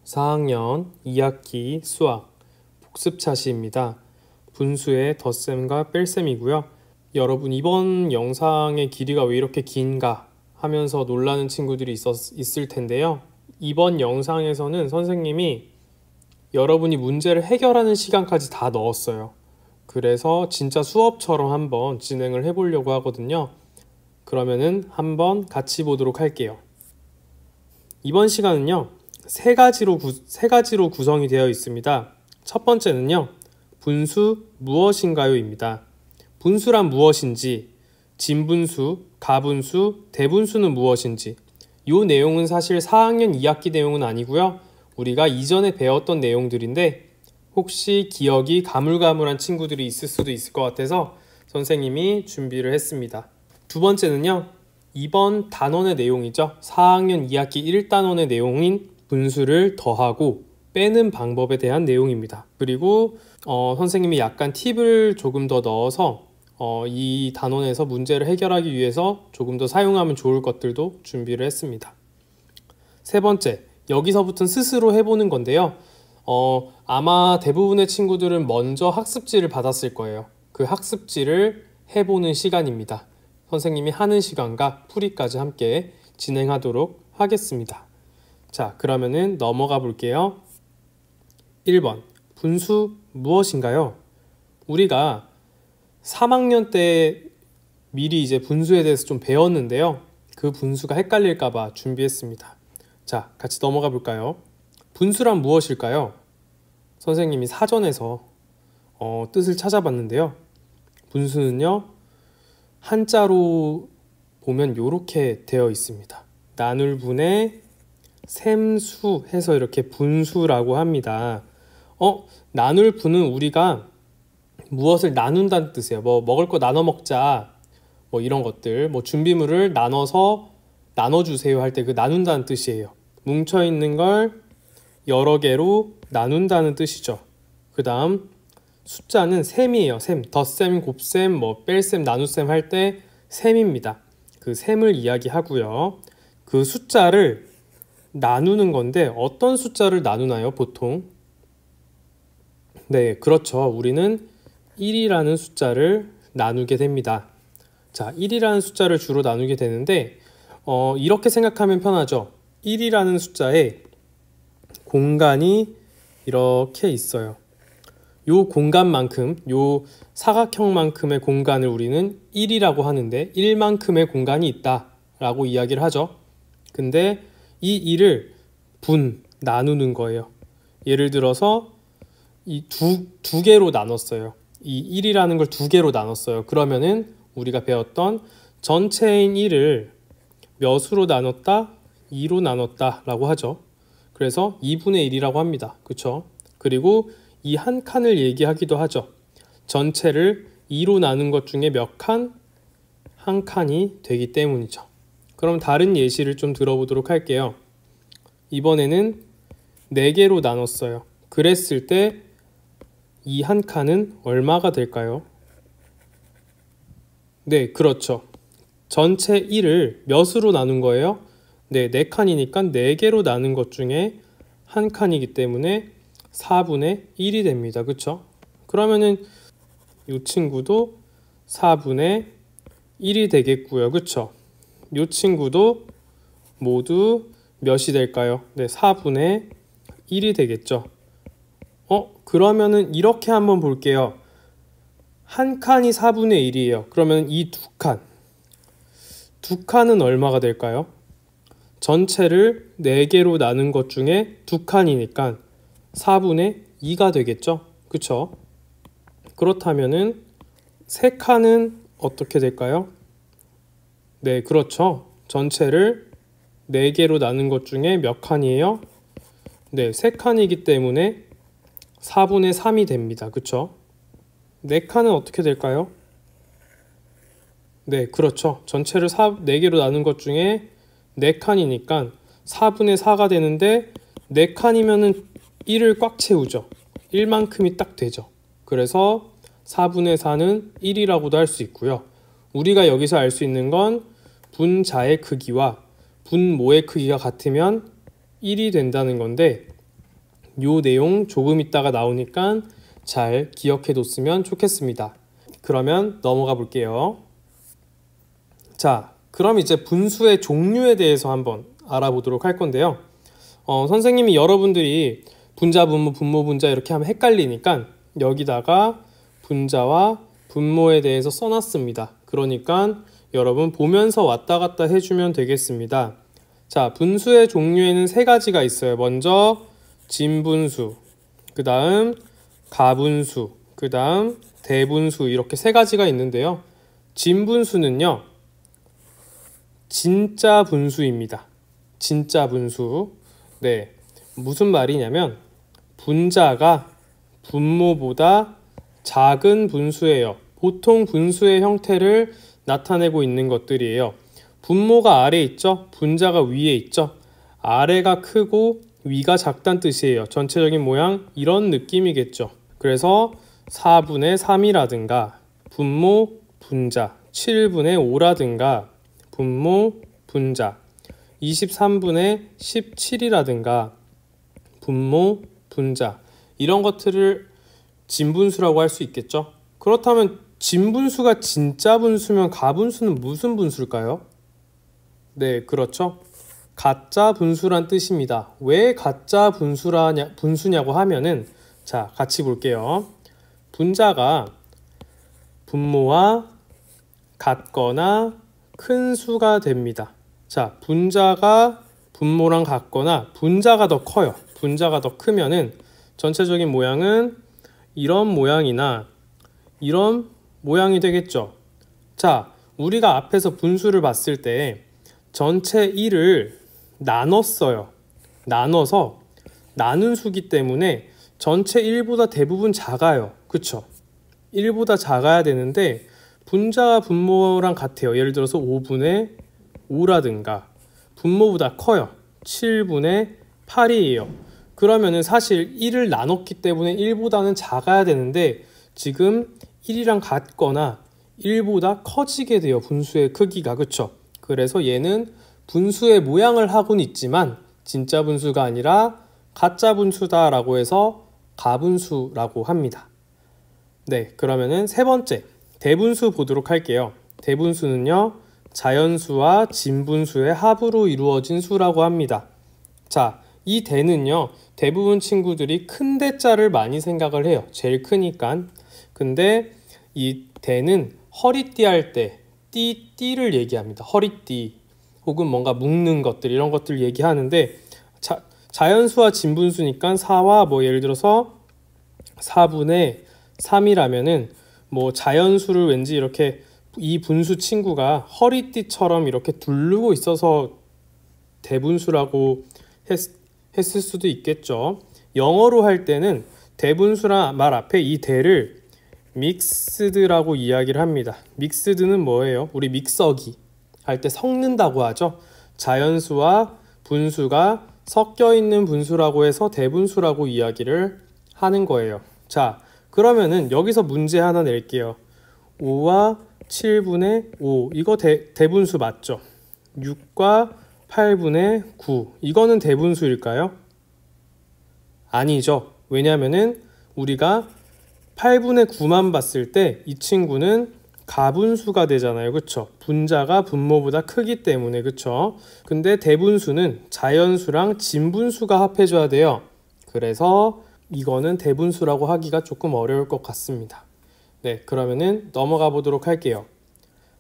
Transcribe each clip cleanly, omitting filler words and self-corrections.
4학년 2학기 수학 복습차시입니다. 분수의 덧셈과 뺄셈이고요. 여러분 이번 영상의 길이가 왜 이렇게 긴가 하면서 놀라는 친구들이 있을 텐데요. 이번 영상에서는 선생님이 여러분이 문제를 해결하는 시간까지 다 넣었어요. 그래서 진짜 수업처럼 한번 진행을 해보려고 하거든요. 그러면은 한번 같이 보도록 할게요. 이번 시간은요. 세 가지로 구성이 되어 있습니다. 첫 번째는요. 분수 무엇인가요? 입니다. 분수란 무엇인지, 진분수, 가분수, 대분수는 무엇인지 이 내용은 사실 4학년 2학기 내용은 아니고요. 우리가 이전에 배웠던 내용들인데 혹시 기억이 가물가물한 친구들이 있을 수도 있을 것 같아서 선생님이 준비를 했습니다. 두 번째는요. 이번 단원의 내용이죠. 4학년 2학기 1단원의 내용인 분수를 더하고 빼는 방법에 대한 내용입니다. 그리고 선생님이 약간 팁을 조금 더 넣어서 이 단원에서 문제를 해결하기 위해서 조금 더 사용하면 좋을 것들도 준비를 했습니다. 세 번째, 여기서부터는 스스로 해보는 건데요. 아마 대부분의 친구들은 먼저 학습지를 받았을 거예요. 그 학습지를 해보는 시간입니다. 선생님이 하는 시간과 풀이까지 함께 진행하도록 하겠습니다. 자, 그러면은 넘어가 볼게요. 1번, 분수 무엇인가요? 우리가 3학년 때 미리 이제 분수에 대해서 좀 배웠는데요. 그 분수가 헷갈릴까봐 준비했습니다. 자, 같이 넘어가 볼까요? 분수란 무엇일까요? 선생님이 사전에서 뜻을 찾아봤는데요. 분수는요, 한자로 보면 이렇게 되어 있습니다. 나눌분의 셈수 해서 이렇게 분수라고 합니다. 나눌분은 우리가 무엇을 나눈다는 뜻이에요. 뭐 먹을 거 나눠 먹자, 뭐 이런 것들, 뭐 준비물을 나눠서 나눠주세요 할 때 그 나눈다는 뜻이에요. 뭉쳐있는 걸 여러 개로 나눈다는 뜻이죠. 그 다음 숫자는 셈이에요. 셈, 덧셈, 곱셈, 뭐 뺄셈, 나눗셈 할 때 셈입니다. 그 셈을 이야기하고요. 그 숫자를 나누는 건데 어떤 숫자를 나누나요? 보통 네, 그렇죠. 우리는 1이라는 숫자를 나누게 됩니다. 자, 1이라는 숫자를 주로 나누게 되는데 이렇게 생각하면 편하죠. 1이라는 숫자에 공간이 이렇게 있어요. 요 공간만큼, 요 사각형만큼의 공간을 우리는 1이라고 하는데 1만큼의 공간이 있다라고 이야기를 하죠. 근데 이 1을 나누는 거예요. 예를 들어서 이 두 개로 나눴어요. 이 1이라는 걸 두 개로 나눴어요. 그러면은 우리가 배웠던 전체인 1을 몇으로 나눴다? 2로 나눴다 라고 하죠. 그래서 2분의 1이라고 합니다. 그쵸? 그리고 이 한 칸을 얘기하기도 하죠. 전체를 2로 나눈 것 중에 몇 칸? 한 칸이 되기 때문이죠. 그럼 다른 예시를 좀 들어보도록 할게요. 이번에는 4개로 나눴어요. 그랬을 때 이 한 칸은 얼마가 될까요? 네, 그렇죠. 전체 1을 몇으로 나눈 거예요? 네, 4칸이니까 4개로 나눈 것 중에 한 칸이기 때문에 4분의 1이 됩니다. 그쵸? 그러면은 이 친구도 4분의 1이 되겠고요. 그쵸? 이 친구도 모두 몇이 될까요? 네, 4분의 1이 되겠죠. 그러면은 이렇게 한번 볼게요. 한 칸이 4분의 1이에요. 그러면 이 두 칸은 얼마가 될까요? 전체를 4개로 나눈 것 중에 두 칸이니까 4분의 2가 되겠죠. 그쵸? 그렇다면은 세 칸은 어떻게 될까요? 네, 그렇죠. 전체를 4개로 나눈 것 중에 몇 칸이에요? 네, 3칸이기 때문에 4분의 3이 됩니다. 그쵸? 4칸은 어떻게 될까요? 네, 그렇죠. 전체를 4개로 나눈 것 중에 4칸이니까 4분의 4가 되는데 4칸이면은 1을 꽉 채우죠. 1만큼이 딱 되죠. 그래서 4분의 4는 1이라고도 할 수 있고요. 우리가 여기서 알 수 있는 건 분자의 크기와 분모의 크기가 같으면 1이 된다는 건데 요 내용 조금 있다가 나오니까 잘 기억해 뒀으면 좋겠습니다. 그러면 넘어가 볼게요. 자, 그럼 이제 분수의 종류에 대해서 한번 알아보도록 할 건데요. 선생님이 여러분들이 분자, 분모, 분모, 분자 이렇게 하면 헷갈리니까 여기다가 분자와 분모에 대해서 써놨습니다. 그러니까 여러분 보면서 왔다 갔다 해주면 되겠습니다. 자, 분수의 종류에는 세 가지가 있어요. 먼저 진분수, 그 다음 가분수, 그 다음 대분수, 이렇게 세 가지가 있는데요. 진분수는요, 진짜 분수입니다. 진짜 분수. 네, 무슨 말이냐면 분자가 분모보다 작은 분수예요. 보통 분수의 형태를 나타내고 있는 것들이에요. 분모가 아래에 있죠? 분자가 위에 있죠? 아래가 크고 위가 작다는 뜻이에요. 전체적인 모양 이런 느낌이겠죠. 그래서 4분의 3이라든가 분모, 분자, 7분의 5라든가 분모, 분자, 23분의 17이라든가 분모, 분자, 이런 것들을 진분수라고 할 수 있겠죠. 그렇다면 진분수가 진짜 분수면 가분수는 무슨 분수일까요? 네, 그렇죠. 가짜 분수란 뜻입니다. 왜 가짜 분수냐고 하면은, 자, 같이 볼게요. 분자가 분모와 같거나 큰 수가 됩니다. 자, 분자가 분모랑 같거나 분자가 더 커요. 분자가 더 크면은 전체적인 모양은 이런 모양이나 이런 모양이 되겠죠. 자, 우리가 앞에서 분수를 봤을 때 전체 1을 나눴어요. 나눠서 나눈 수기 때문에 전체 1보다 대부분 작아요. 그쵸? 1보다 작아야 되는데 분자와 분모랑 같아요. 예를 들어서 5분의 5라든가 분모보다 커요. 7분의 8이에요. 그러면은 사실 1을 나눴기 때문에 1보다는 작아야 되는데 지금 1이랑 같거나 1보다 커지게 돼요. 분수의 크기가. 그쵸? 그래서 얘는 분수의 모양을 하고는 있지만 진짜 분수가 아니라 가짜 분수다 라고 해서 가분수라고 합니다. 네, 그러면은 세 번째 대분수 보도록 할게요. 대분수는요, 자연수와 진분수의 합으로 이루어진 수라고 합니다. 자, 이 대는요, 대부분 친구들이 큰 대자를 많이 생각을 해요. 제일 크니까. 근데 이 대는 허리띠 할 때 띠를 얘기합니다. 허리띠 혹은 뭔가 묶는 것들, 이런 것들 얘기하는데, 자연수와 진분수니까 4와 뭐 예를 들어서 4분의 3이라면은 뭐 자연수를 왠지 이렇게 이 분수 친구가 허리띠처럼 이렇게 두르고 있어서 대분수라고 했을 수도 있겠죠. 영어로 할 때는 대분수란 말 앞에 이 대를 믹스드라고 이야기를 합니다. 믹스드는 뭐예요? 우리 믹서기 할 때 섞는다고 하죠. 자연수와 분수가 섞여 있는 분수라고 해서 대분수라고 이야기를 하는 거예요. 자, 그러면은 여기서 문제 하나 낼게요. 5와 7분의 5, 이거 대분수 맞죠? 6과 8분의 9, 이거는 대분수일까요? 아니죠. 왜냐면은 우리가 8분의 9만 봤을 때 이 친구는 가분수가 되잖아요. 그쵸? 분자가 분모보다 크기 때문에. 그쵸? 근데 대분수는 자연수랑 진분수가 합해줘야 돼요. 그래서 이거는 대분수라고 하기가 조금 어려울 것 같습니다. 네, 그러면은 넘어가 보도록 할게요.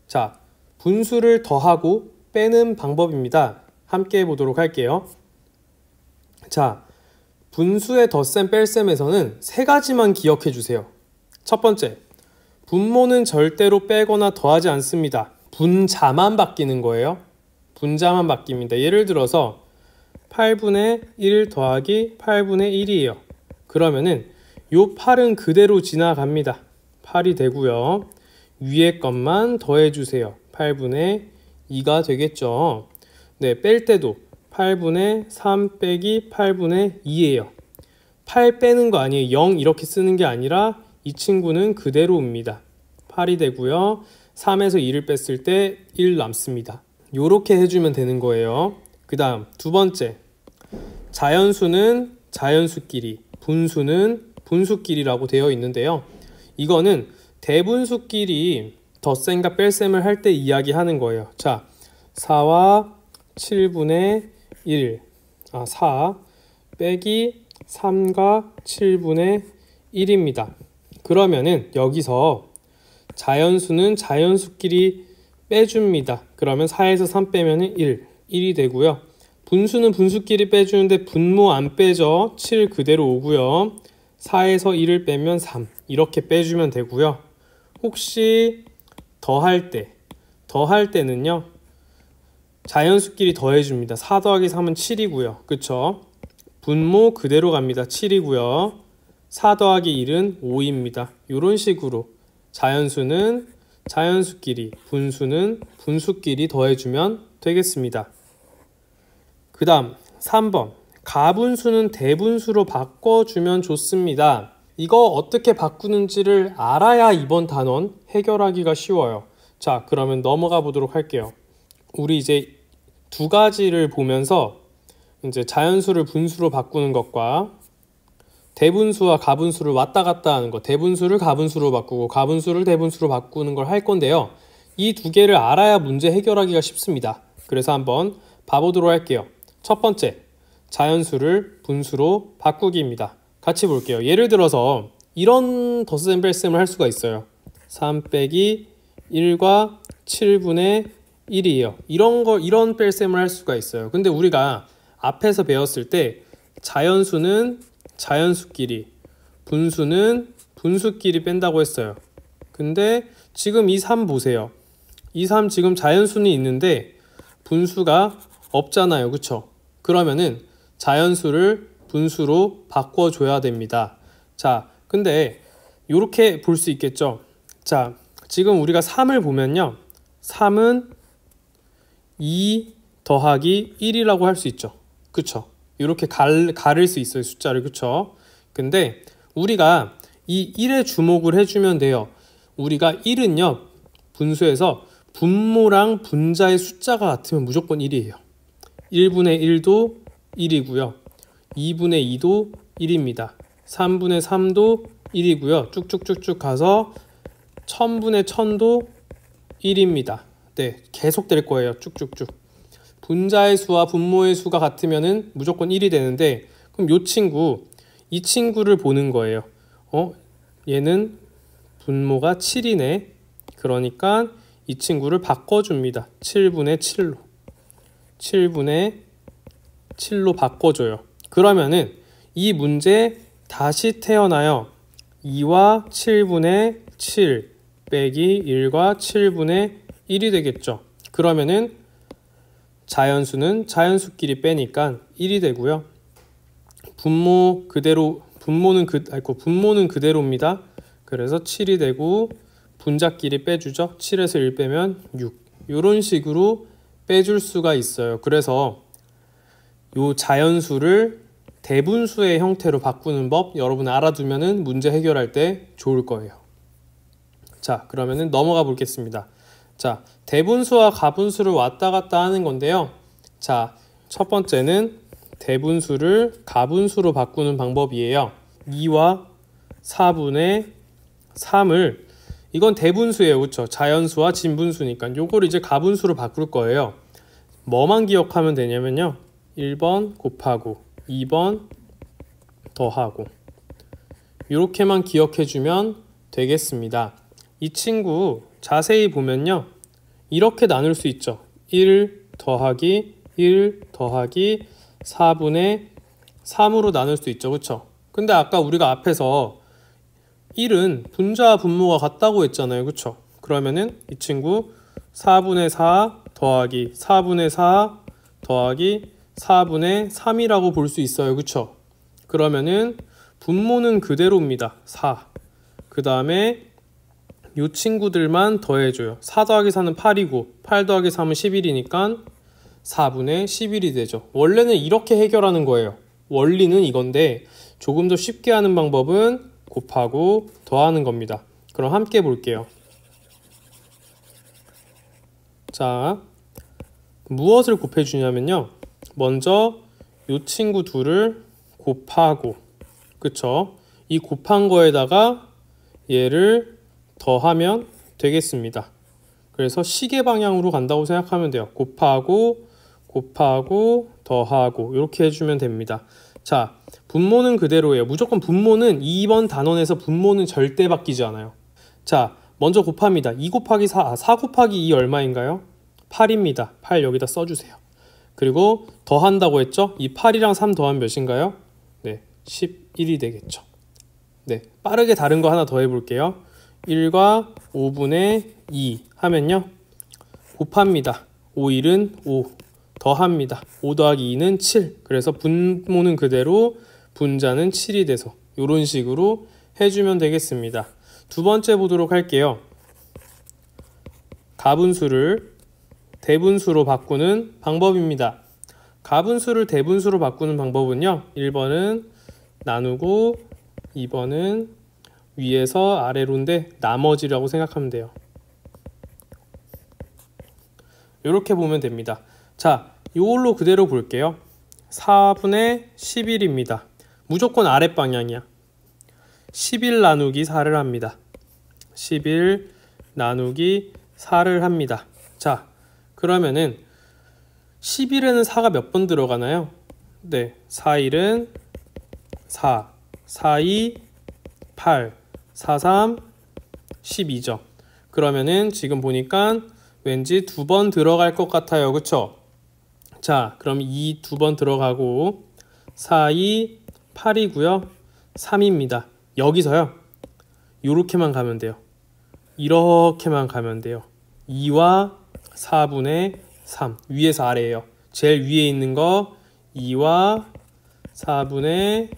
자, 분수를 더하고 빼는 방법입니다. 함께 해보도록 할게요. 자, 분수의 덧셈 뺄셈에서는 세 가지만 기억해 주세요. 첫 번째, 분모는 절대로 빼거나 더하지 않습니다. 분자만 바뀌는 거예요. 분자만 바뀝니다. 예를 들어서 8분의 1 더하기 8분의 1이에요. 그러면은 요 8은 그대로 지나갑니다. 8이 되고요. 위에 것만 더해주세요. 8분의 2가 되겠죠. 네, 뺄 때도 8분의 3 빼기 8분의 2예요. 8 빼는 거 아니에요. 0 이렇게 쓰는 게 아니라 이 친구는 그대로 옵니다. 8이 되고요. 3에서 2를 뺐을 때 1 남습니다. 요렇게 해주면 되는 거예요. 그 다음 두 번째, 자연수는 자연수끼리, 분수는 분수끼리라고 되어 있는데요. 이거는 대분수끼리 덧셈과 뺄셈을 할 때 이야기하는 거예요. 자, 4와 7분의 1, 4 빼기 3과 7분의 1입니다. 그러면은 여기서 자연수는 자연수끼리 빼줍니다. 그러면 4에서 3 빼면 1이 되고요. 분수는 분수끼리 빼주는데 분모 안 빼죠. 7 그대로 오고요. 4에서 1을 빼면 3 이렇게 빼주면 되고요. 혹시 더할 때는요. 자연수끼리 더해줍니다. 4 더하기 3은 7이고요. 그쵸? 분모 그대로 갑니다. 7이고요. 4 더하기 1은 5입니다. 이런 식으로 자연수는 자연수끼리, 분수는 분수끼리 더해주면 되겠습니다. 그 다음 3번 가분수는 대분수로 바꿔주면 좋습니다. 이거 어떻게 바꾸는지를 알아야 이번 단원 해결하기가 쉬워요. 자, 그러면 넘어가 보도록 할게요. 우리 이제 두 가지를 보면서 이제 자연수를 분수로 바꾸는 것과 대분수와 가분수를 왔다 갔다 하는 것, 대분수를 가분수로 바꾸고 가분수를 대분수로 바꾸는 걸 할 건데요. 이 두 개를 알아야 문제 해결하기가 쉽습니다. 그래서 한번 봐보도록 할게요. 첫 번째, 자연수를 분수로 바꾸기입니다. 같이 볼게요. 예를 들어서 이런 덧셈 뺄셈을 할 수가 있어요. 3 빼기 1과 7분의 1이에요. 이런 뺄셈을 할 수가 있어요. 근데 우리가 앞에서 배웠을 때 자연수는 자연수끼리, 분수는 분수끼리 뺀다고 했어요. 근데 지금 이 3 보세요. 이 3 지금 자연수는 있는데 분수가 없잖아요. 그쵸? 그러면은 자연수를 분수로 바꿔줘야 됩니다. 자, 근데 이렇게 볼 수 있겠죠? 자, 지금 우리가 3을 보면요. 3은 2 더하기 1이라고 할 수 있죠. 그쵸? 이렇게 가를 수 있어요. 숫자를. 그쵸? 근데 우리가 이 1에 주목을 해주면 돼요. 우리가 1은요. 분수에서 분모랑 분자의 숫자가 같으면 무조건 1이에요. 1분의 1도 1이고요. 2분의 2도 1입니다. 3분의 3도 1이고요. 쭉쭉쭉쭉 가서 1000분의 1000도 1입니다. 네, 계속 될 거예요. 쭉쭉쭉. 분자의 수와 분모의 수가 같으면은 무조건 1이 되는데, 그럼 이 친구를 보는 거예요. 얘는 분모가 7이네. 그러니까 이 친구를 바꿔줍니다. 7분의 7로. 7분의 7로 바꿔줘요. 그러면은 이 문제 다시 태어나요. 2와 7분의 7 빼기 1과 7분의 1이 되겠죠. 그러면은 자연수는 자연수끼리 빼니까 1이 되고요. 분모는 그대로입니다. 그래서 7이 되고 분자끼리 빼주죠. 7에서 1 빼면 6. 이런 식으로 빼줄 수가 있어요. 그래서 요 자연수를 대분수의 형태로 바꾸는 법 여러분 알아두면은 문제 해결할 때 좋을 거예요. 자, 그러면은 넘어가 보겠습니다. 자, 대분수와 가분수를 왔다 갔다 하는 건데요. 자, 첫 번째는 대분수를 가분수로 바꾸는 방법이에요. 2와 4분의 3을 이건 대분수예요. 그렇죠? 자연수와 진분수니까 요걸 이제 가분수로 바꿀 거예요. 뭐만 기억하면 되냐면요. 1번 곱하고 2번 더하고 이렇게만 기억해주면 되겠습니다. 이 친구 자세히 보면요. 이렇게 나눌 수 있죠. 1 더하기 1 더하기 4분의 3으로 나눌 수 있죠. 그렇죠? 근데 아까 우리가 앞에서 1은 분자와 분모가 같다고 했잖아요. 그렇죠? 그러면은 이 친구 4분의 4 더하기 4분의 4 더하기 4분의 3이라고 볼 수 있어요. 그렇죠? 그러면은 분모는 그대로입니다. 4. 그 다음에 이 친구들만 더해줘요. 4 더하기 4는 8이고 8 더하기 3은 11이니까 4분의 11이 되죠. 원래는 이렇게 해결하는 거예요. 원리는 이건데 조금 더 쉽게 하는 방법은 곱하고 더하는 겁니다. 그럼 함께 볼게요. 자, 무엇을 곱해주냐면요. 먼저 이 친구 둘을 곱하고, 그쵸? 이 곱한 거에다가 얘를 더하면 되겠습니다. 그래서 시계 방향으로 간다고 생각하면 돼요. 곱하고 곱하고 더하고 이렇게 해주면 됩니다. 자, 분모는 그대로예요. 무조건 분모는 2번 단원에서 분모는 절대 바뀌지 않아요. 자, 먼저 곱합니다. 2 곱하기 4, 4 곱하기 2 얼마인가요? 8입니다. 8 여기다 써주세요. 그리고 더한다고 했죠? 이 8이랑 3 더하면 몇인가요? 네, 11이 되겠죠. 네, 빠르게 다른 거 하나 더 해볼게요. 1과 5분의 2 하면요, 곱합니다. 5, 1은 5, 더합니다. 5 더하기 2는 7. 그래서 분모는 그대로 분자는 7이 돼서 이런 식으로 해주면 되겠습니다. 두 번째 보도록 할게요. 가분수를 대분수로 바꾸는 방법입니다. 가분수를 대분수로 바꾸는 방법은요, 1번은 나누고 2번은 위에서 아래로인데 나머지라고 생각하면 돼요. 이렇게 보면 됩니다. 자, 이걸로 그대로 볼게요. 4분의 11입니다. 무조건 아랫 방향이야. 11 나누기 4를 합니다. 11 나누기 4를 합니다. 자, 그러면은 11에는 4가 몇 번 들어가나요? 네, 4, 1은 4, 4, 2, 8, 4, 3, 12죠. 그러면은 지금 보니까 왠지 2번 들어갈 것 같아요. 그쵸? 자, 그럼 2 2번 들어가고 4, 2, 8이고요. 3입니다. 여기서요, 요렇게만 가면 돼요. 이렇게만 가면 돼요. 2와 4분의 3. 위에서 아래예요. 제일 위에 있는 거 2와 4분의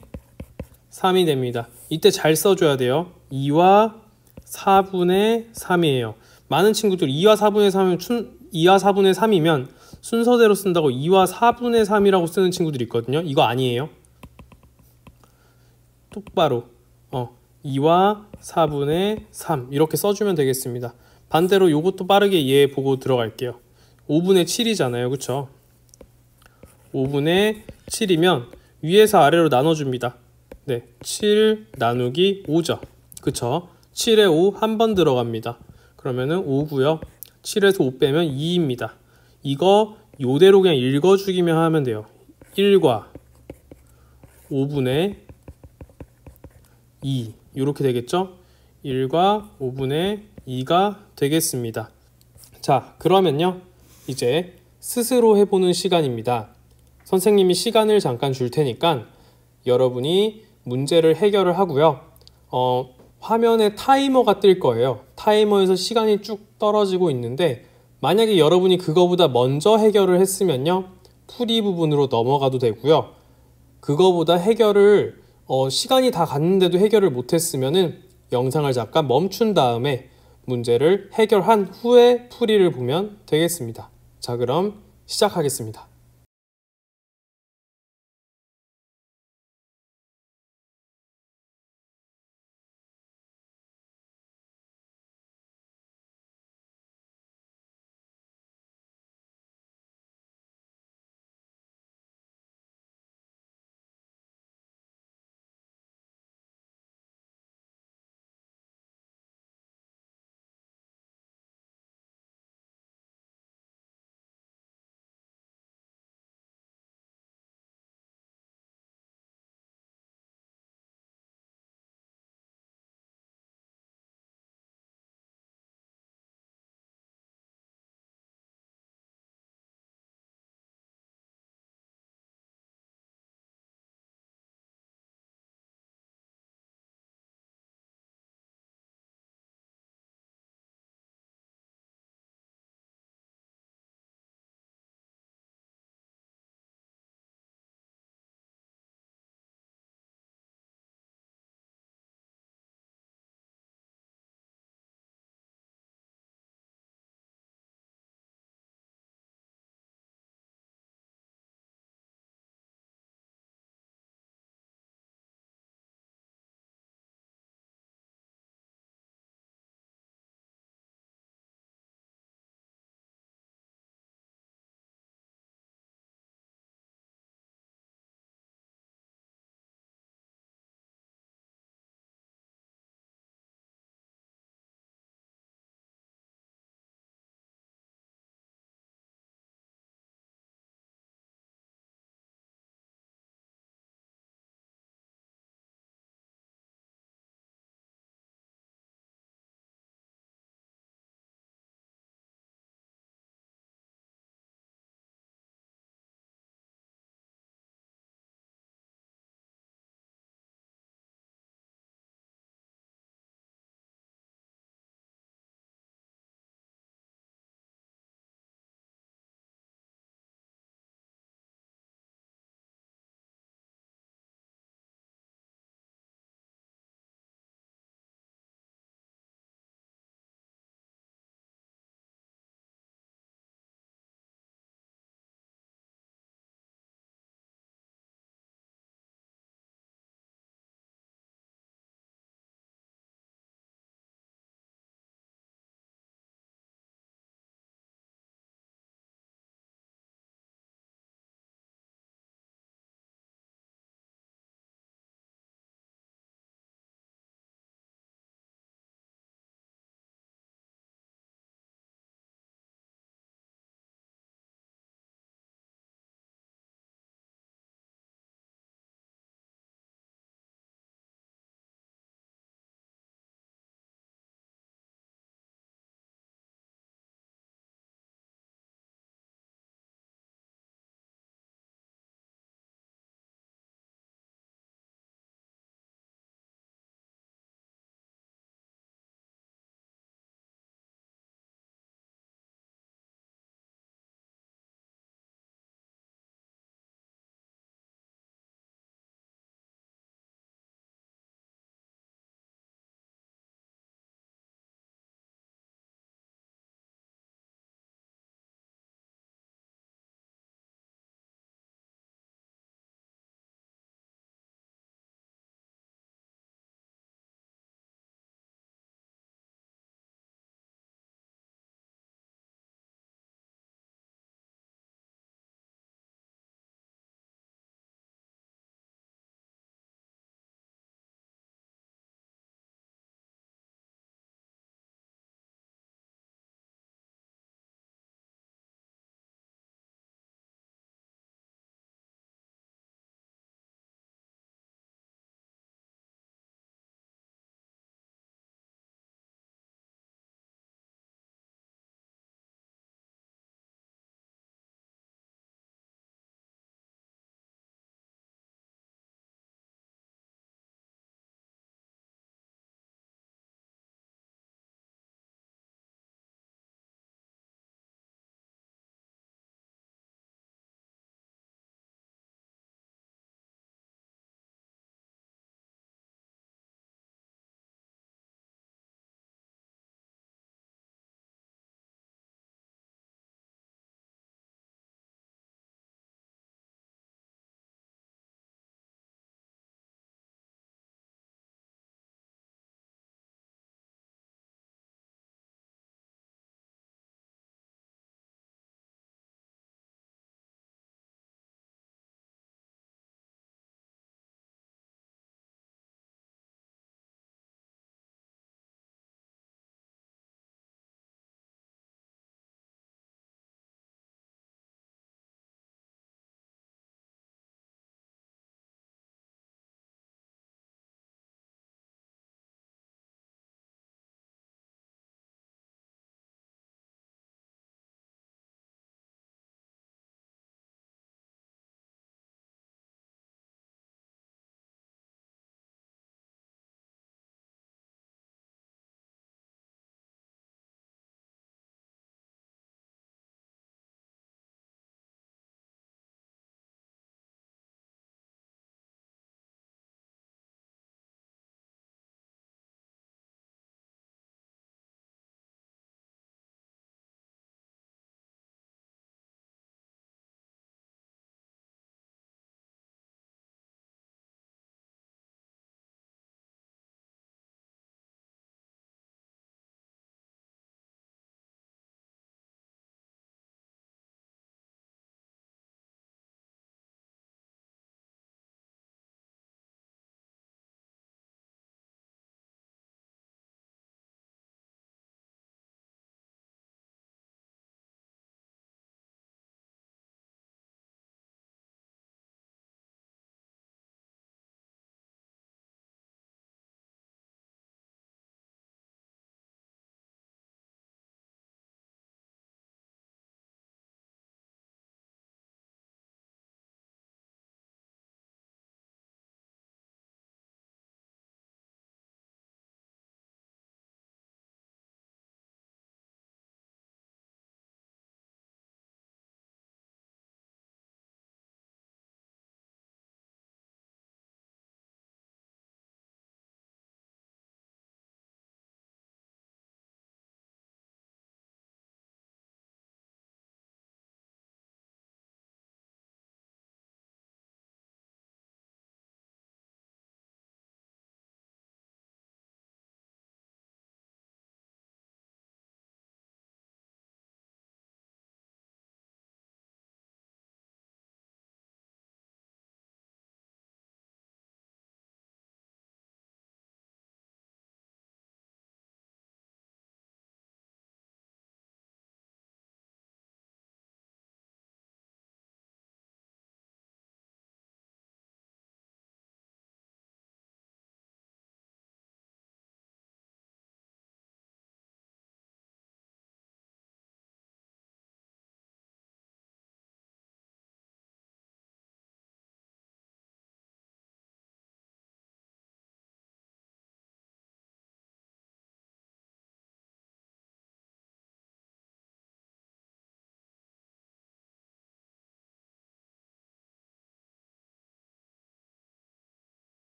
3이 됩니다. 이때 잘 써줘야 돼요. 2와 4분의 3이에요. 많은 친구들 2와 4분의 3이면 2와 4분의 3이면 순서대로 쓴다고 2와 4분의 3이라고 쓰는 친구들이 있거든요. 이거 아니에요. 똑바로 2와 4분의 3 이렇게 써주면 되겠습니다. 반대로 요것도 빠르게 얘 보고 들어갈게요. 5분의 7이잖아요. 그쵸? 5분의 7이면 위에서 아래로 나눠줍니다. 네, 7 나누기 5죠. 그쵸? 7에 5 한 번 들어갑니다. 그러면은 5고요. 7에서 5 빼면 2입니다. 이거 요대로 그냥 읽어주기만 하면 돼요. 1과 5분의 2 이렇게 되겠죠? 1과 5분의 2가 되겠습니다. 자, 그러면요, 이제 스스로 해보는 시간입니다. 선생님이 시간을 잠깐 줄 테니까 여러분이 문제를 해결을 하고요. 화면에 타이머가 뜰 거예요. 타이머에서 시간이 쭉 떨어지고 있는데 만약에 여러분이 그거보다 먼저 해결을 했으면요, 풀이 부분으로 넘어가도 되고요. 그거보다 해결을 시간이 다 갔는데도 해결을 못했으면은 영상을 잠깐 멈춘 다음에 문제를 해결한 후에 풀이를 보면 되겠습니다. 자, 그럼 시작하겠습니다.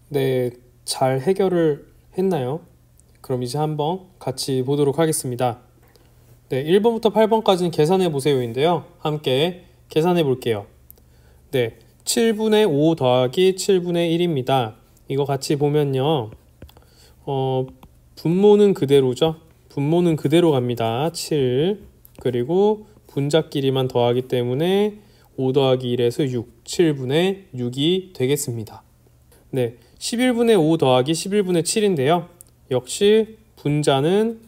네, 잘 해결을 했나요? 그럼 이제 한번 같이 보도록 하겠습니다. 네, 1번부터 8번까지는 계산해 보세요인데요. 함께 계산해 볼게요. 네, 7분의 5 더하기 7분의 1입니다. 이거 같이 보면요. 분모는 그대로죠. 분모는 그대로 갑니다. 7 그리고 분자끼리만 더하기 때문에 5 더하기 1에서 6, 7분의 6이 되겠습니다. 네, 11분의 5 더하기 11분의 7인데요. 역시 분자는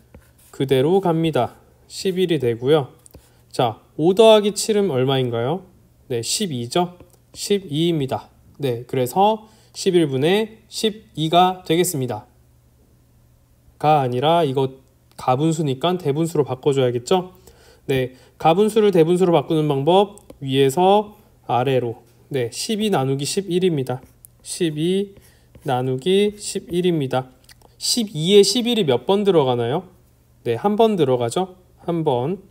그대로 갑니다. 11이 되고요. 자, 5 더하기 7은 얼마인가요? 네, 12죠. 12입니다. 네, 그래서 11분의 12가 되겠습니다. 가 아니라 이거 가분수니까 대분수로 바꿔줘야겠죠? 네, 가분수를 대분수로 바꾸는 방법 위에서 아래로 네, 12 나누기 11입니다. 12 나누기 11입니다. 12에 11이 몇 번 들어가나요? 네, 한 번 들어가죠? 한 번.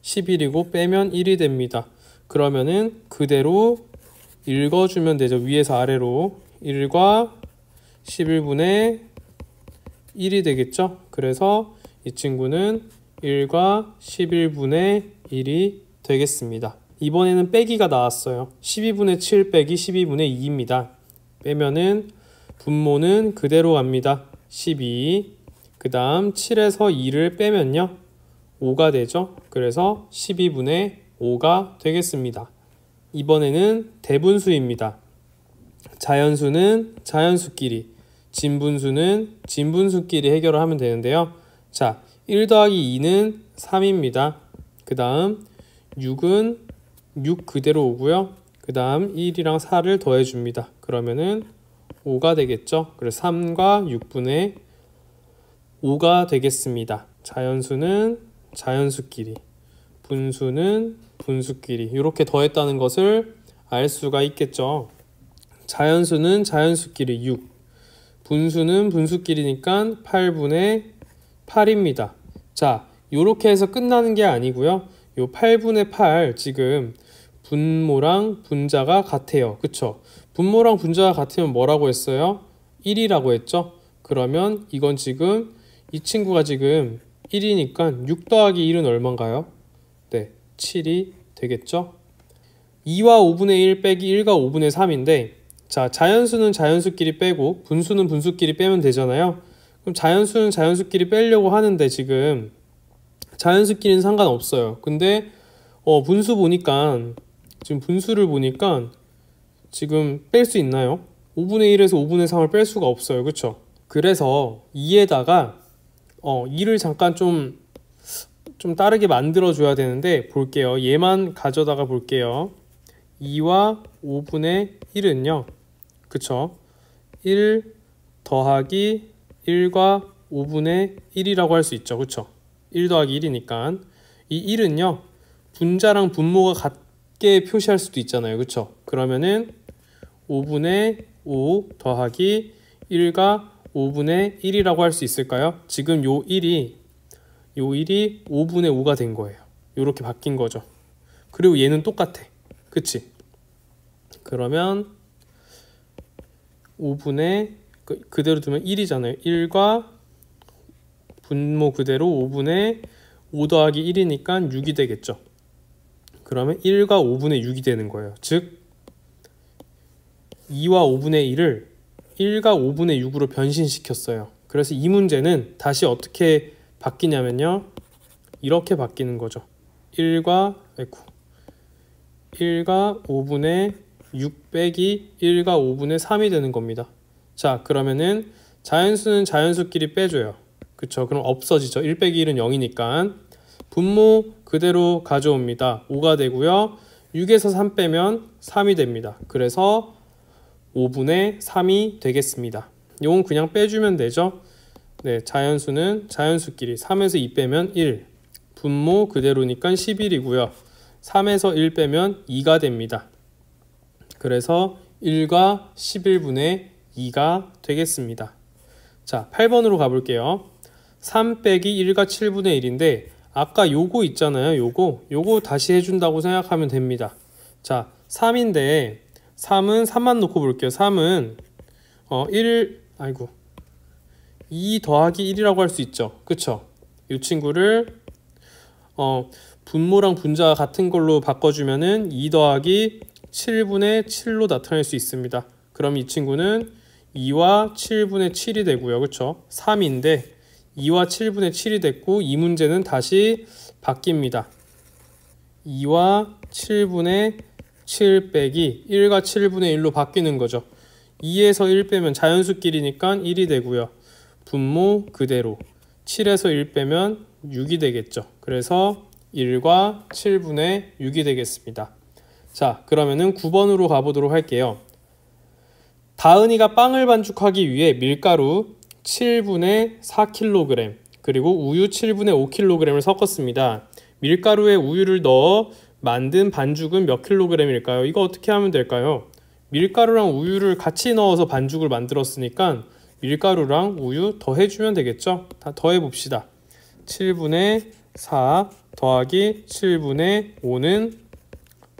11이고 빼면 1이 됩니다. 그러면은 그대로 읽어주면 되죠. 위에서 아래로 1과 11분의 1이 되겠죠. 그래서 이 친구는 1과 11분의 1이 되겠습니다. 이번에는 빼기가 나왔어요. 12분의 7 빼기 12분의 2입니다. 빼면은 분모는 그대로 갑니다. 12. 그 다음 7에서 2를 빼면요. 5가 되죠. 그래서 12분의 5가 되겠습니다. 이번에는 대분수입니다. 자연수는 자연수끼리, 진분수는 진분수끼리 해결을 하면 되는데요. 자, 1 더하기 2는 3입니다. 그 다음 6은 6 그대로 오고요. 그 다음 1이랑 4를 더해줍니다. 그러면은 5가 되겠죠. 그래서 3과 6분의 5가 되겠습니다. 자연수는 자연수끼리, 분수는 분수끼리 이렇게 더했다는 것을 알 수가 있겠죠. 자연수는 자연수끼리 6, 분수는 분수끼리니까 8분의 8입니다. 자, 이렇게 해서 끝나는 게 아니고요. 요 8분의 8 지금 분모랑 분자가 같아요. 그쵸? 분모랑 분자가 같으면 뭐라고 했어요? 1이라고 했죠? 그러면 이건 지금 이 친구가 지금 1이니까 6 더하기 1은 얼마인가요? 네, 7이 되겠죠? 2와 5분의 1 빼기 1과 5분의 3인데 자, 자연수는 자연수끼리 빼고 분수는 분수끼리 빼면 되잖아요. 그럼 자연수는 자연수끼리 빼려고 하는데 지금 자연수끼리는 상관없어요. 근데 분수 보니까 지금 분수를 보니까 지금 뺄 수 있나요? 5분의 1에서 5분의 3을 뺄 수가 없어요. 그쵸? 그래서 2에다가 2를 잠깐 좀 다르게 만들어 줘야 되는데 볼게요. 얘만 가져다가 볼게요. 2와 5분의 1은요. 그쵸? 1 더하기 1과 5분의 1이라고 할 수 있죠. 그쵸? 1 더하기 1이니까 이 1은요. 분자랑 분모가 같게 표시할 수도 있잖아요. 그쵸? 그러면은 5분의 5 더하기 1과 5분의 1이라고 할 수 있을까요? 지금 요 1이 5분의 5가 된 거예요. 요렇게 바뀐 거죠. 그리고 얘는 똑같아. 그치? 그러면 5분의 그대로 두면 1이잖아요. 1과 분모 그대로 5분의 5 더하기 1이니까 6이 되겠죠. 그러면 1과 5분의 6이 되는 거예요. 즉 2와 5분의 1을 1과 5분의 6으로 변신시켰어요. 그래서 이 문제는 다시 어떻게 바뀌냐면요. 이렇게 바뀌는 거죠. 1과 5분의 6 빼기 1과 5분의 3이 되는 겁니다. 자, 그러면은 자연수는 자연수끼리 빼줘요. 그쵸? 그럼 없어지죠. 1 빼기 1은 0이니까 분모 그대로 가져옵니다. 5가 되고요. 6에서 3 빼면 3이 됩니다. 그래서 5분의 3이 되겠습니다. 이건 그냥 빼주면 되죠. 네, 자연수는 자연수끼리 3에서 2 빼면 1, 분모 그대로니까 11이고요. 3에서 1 빼면 2가 됩니다. 그래서 1과 11분의 2가 되겠습니다. 자, 8번으로 가볼게요. 3 빼기 1과 7분의 1인데 아까 요거 있잖아요. 요거 다시 해준다고 생각하면 됩니다. 자, 3인데 3은 3만 놓고 볼게요. 3은 아이고 2 더하기 1이라고 할 수 있죠. 그쵸? 이 친구를 분모랑 분자가 같은 걸로 바꿔주면은 2 더하기 7분의 7로 나타낼 수 있습니다. 그럼 이 친구는 2와 7분의 7이 되고요. 그쵸? 3인데 2와 7분의 7이 됐고 이 문제는 다시 바뀝니다. 2와 7분의 7 빼기 1과 7분의 1로 바뀌는 거죠. 2에서 1 빼면 자연수끼리니까 1이 되고요. 분모 그대로 7에서 1 빼면 6이 되겠죠. 그래서 1과 7분의 6이 되겠습니다. 자, 그러면은 9번으로 가보도록 할게요. 다은이가 빵을 반죽하기 위해 밀가루 7분의 4kg 그리고 우유 7분의 5kg을 섞었습니다. 밀가루에 우유를 넣어 만든 반죽은 몇 킬로그램일까요? 이거 어떻게 하면 될까요? 밀가루랑 우유를 같이 넣어서 반죽을 만들었으니까 밀가루랑 우유 더해주면 되겠죠? 다 더해봅시다. 7분의 4 더하기 7분의 5는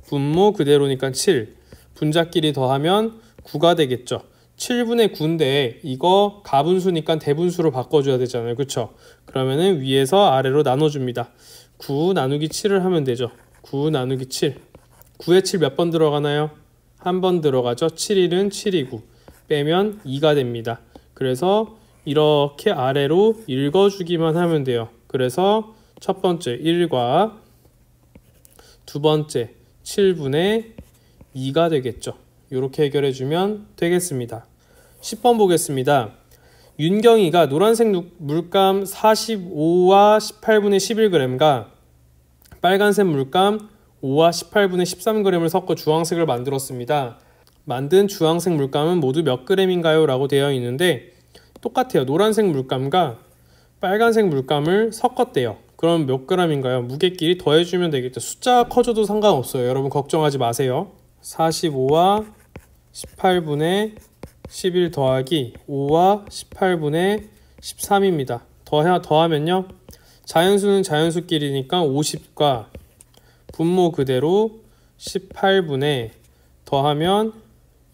분모 그대로니까 7 분자끼리 더하면 9가 되겠죠. 7분의 9인데 이거 가분수니까 대분수로 바꿔줘야 되잖아요. 그쵸? 그러면은 위에서 아래로 나눠줍니다. 9 나누기 7을 하면 되죠. 9 나누기 7 9에 7 몇 번 들어가나요? 한 번 들어가죠. 7일은 7이고 빼면 2가 됩니다. 그래서 이렇게 아래로 읽어주기만 하면 돼요. 그래서 첫 번째 1과 두 번째 7분의 2가 되겠죠. 이렇게 해결해주면 되겠습니다. 10번 보겠습니다. 윤경이가 노란색 물감 45와 18분의 11g과 빨간색 물감 5와 18분의 13g을 섞어 주황색을 만들었습니다. 만든 주황색 물감은 모두 몇 g인가요? 라고 되어 있는데 똑같아요. 노란색 물감과 빨간색 물감을 섞었대요. 그럼 몇 g인가요? 무게끼리 더해주면 되겠죠. 숫자가 커져도 상관없어요. 여러분 걱정하지 마세요. 45와 18분의 11 더하기 5와 18분의 13입니다. 더하면요. 자연수는 자연수끼리니까 50과 분모 그대로 18분의 더하면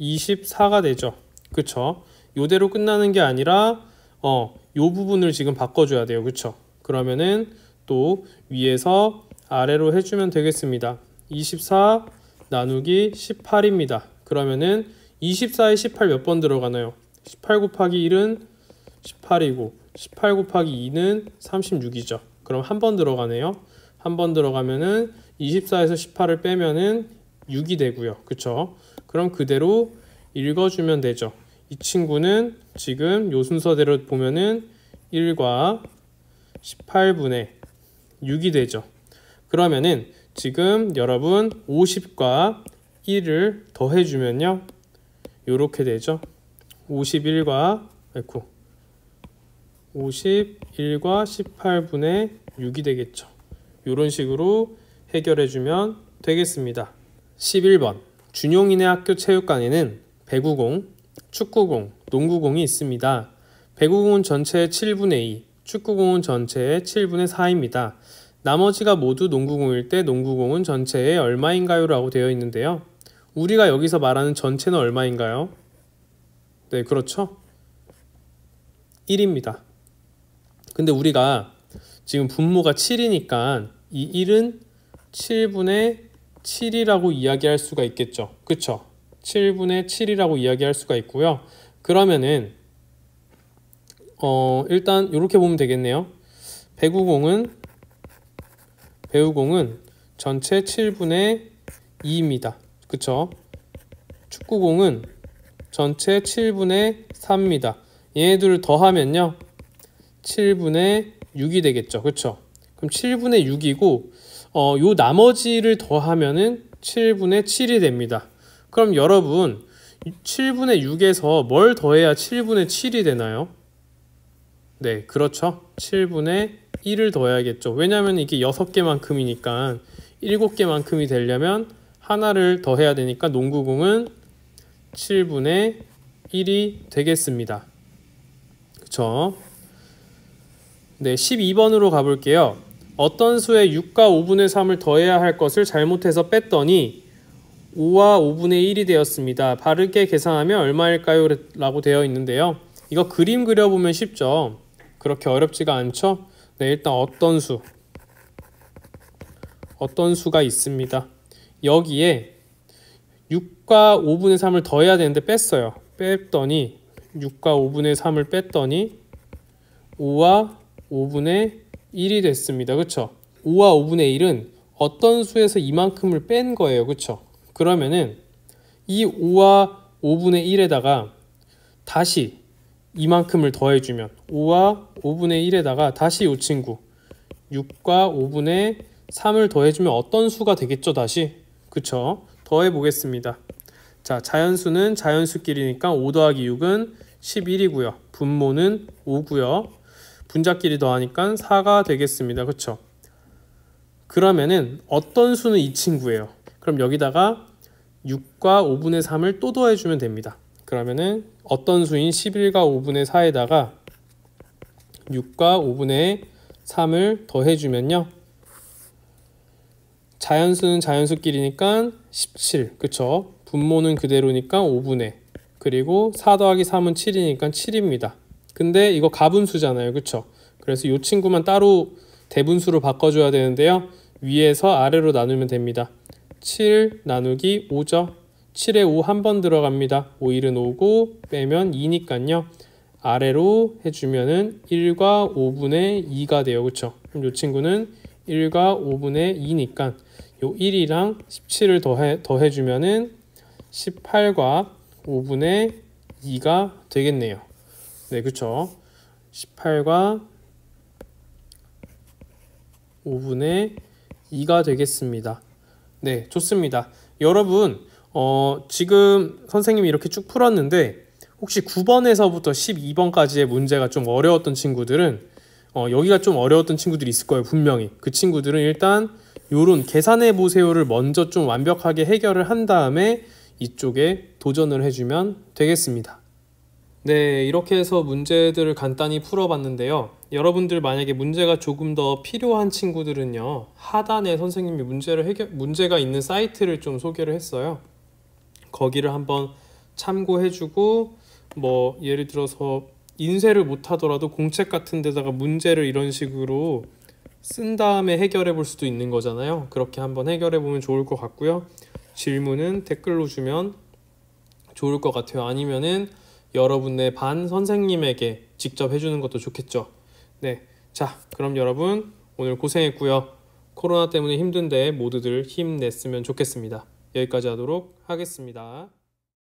24가 되죠. 그쵸? 요대로 끝나는 게 아니라 요 부분을 지금 바꿔줘야 돼요. 그쵸? 그러면은 또 위에서 아래로 해주면 되겠습니다. 24 나누기 18입니다. 그러면은 24에 18 몇 번 들어가나요? 18 곱하기 1은 18이고 18 곱하기 2는 36이죠. 그럼 한 번 들어가네요. 한 번 들어가면은 24에서 18을 빼면은 6이 되고요. 그쵸? 그럼 그대로 읽어주면 되죠. 이 친구는 지금 요 순서대로 보면은 1과 18분의 6이 되죠. 그러면은 지금 여러분 50과 1을 더해주면요. 요렇게 되죠. 51과 18분의 6이 되겠죠. 이런 식으로 해결해주면 되겠습니다. 11번 준용이네 학교 체육관에는 배구공, 축구공, 농구공이 있습니다. 배구공은 전체의 7분의 2, 축구공은 전체의 7분의 4입니다. 나머지가 모두 농구공일 때 농구공은 전체의 얼마인가요? 라고 되어 있는데요. 우리가 여기서 말하는 전체는 얼마인가요? 네, 그렇죠. 1입니다. 근데 우리가 지금 분모가 7이니까 이 1은 7분의 7이라고 이야기할 수가 있겠죠. 그쵸? 7분의 7이라고 이야기할 수가 있고요. 그러면은 일단 이렇게 보면 되겠네요. 배구공은 전체 7분의 2입니다. 그쵸? 축구공은 전체 7분의 3입니다. 얘네들을 더하면요 7분의 6이 되겠죠. 그쵸? 그럼 7분의 6이고 요 나머지를 더하면은 7분의 7이 됩니다. 그럼 여러분 7분의 6에서 뭘 더해야 7분의 7이 되나요? 네, 그렇죠. 7분의 1을 더해야겠죠. 왜냐하면 이게 6개만큼이니까 7개만큼이 되려면 하나를 더해야 되니까 농구공은 7분의 1이 되겠습니다. 그쵸? 네, 12번으로 가볼게요. 어떤 수에 6과 5분의 3을 더해야 할 것을 잘못해서 뺐더니 5와 5분의 1이 되었습니다. 바르게 계산하면 얼마일까요? 라고 되어 있는데요. 이거 그림 그려보면 쉽죠. 그렇게 어렵지가 않죠. 네, 일단 어떤 수가 있습니다. 여기에 6과 5분의 3을 더해야 되는데 뺐어요. 뺐더니 6과 5분의 3을 뺐더니 5와 5분의 1이 됐습니다. 그쵸? 5와 5분의 1은 어떤 수에서 이만큼을 뺀 거예요. 그쵸? 그러면은 이 5와 5분의 1에다가 다시 이만큼을 더해주면 5와 5분의 1에다가 다시 이 친구 6과 5분의 3을 더해주면 어떤 수가 되겠죠? 다시 그쵸? 더해 보겠습니다. 자, 자연수는 자연수끼리니까 5 더하기 6은 11이고요. 분모는 5고요. 분자끼리 더하니까 4가 되겠습니다. 그쵸? 그러면은 어떤 수는 이 친구예요. 그럼 여기다가 6과 5분의 3을 또 더해주면 됩니다. 그러면은 어떤 수인 11과 5분의 4에다가 6과 5분의 3을 더해주면요. 자연수는 자연수끼리니까 17, 그쵸? 분모는 그대로니까 5분의, 그리고 4 더하기 3은 7이니까 7입니다. 근데 이거 가분수잖아요, 그쵸? 그래서 이 친구만 따로 대분수로 바꿔줘야 되는데요. 위에서 아래로 나누면 됩니다. 7 나누기 5죠. 7에 5 한 번 들어갑니다. 5, 1은 5고 빼면 2니까요. 아래로 해주면은 1과 5분의 2가 돼요. 그쵸? 그럼 이 친구는 1과 5분의 2니까 요 1이랑 17을 더해주면은 18과 5분의 2가 되겠네요. 네, 그쵸? 18과 5분의 2가 되겠습니다. 네, 좋습니다. 여러분, 지금 선생님이 이렇게 쭉 풀었는데 혹시 9번에서부터 12번까지의 문제가 좀 어려웠던 친구들은 여기가 좀 어려웠던 친구들이 있을 거예요. 분명히. 그 친구들은 일단 요런 계산해 보세요를 먼저 좀 완벽하게 해결을 한 다음에 이쪽에 도전을 해주면 되겠습니다. 네, 이렇게 해서 문제들을 간단히 풀어봤는데요. 여러분들 만약에 문제가 조금 더 필요한 친구들은요, 하단에 선생님이 문제가 있는 사이트를 좀 소개를 했어요. 거기를 한번 참고해주고, 뭐 예를 들어서 인쇄를 못하더라도 공책 같은 데다가 문제를 이런 식으로 쓴 다음에 해결해 볼 수도 있는 거잖아요. 그렇게 한번 해결해 보면 좋을 것 같고요. 질문은 댓글로 주면 좋을 것 같아요. 아니면은 여러분의 반 선생님에게 직접 해주는 것도 좋겠죠. 네, 자, 그럼 여러분 오늘 고생했고요. 코로나 때문에 힘든데 모두들 힘냈으면 좋겠습니다. 여기까지 하도록 하겠습니다.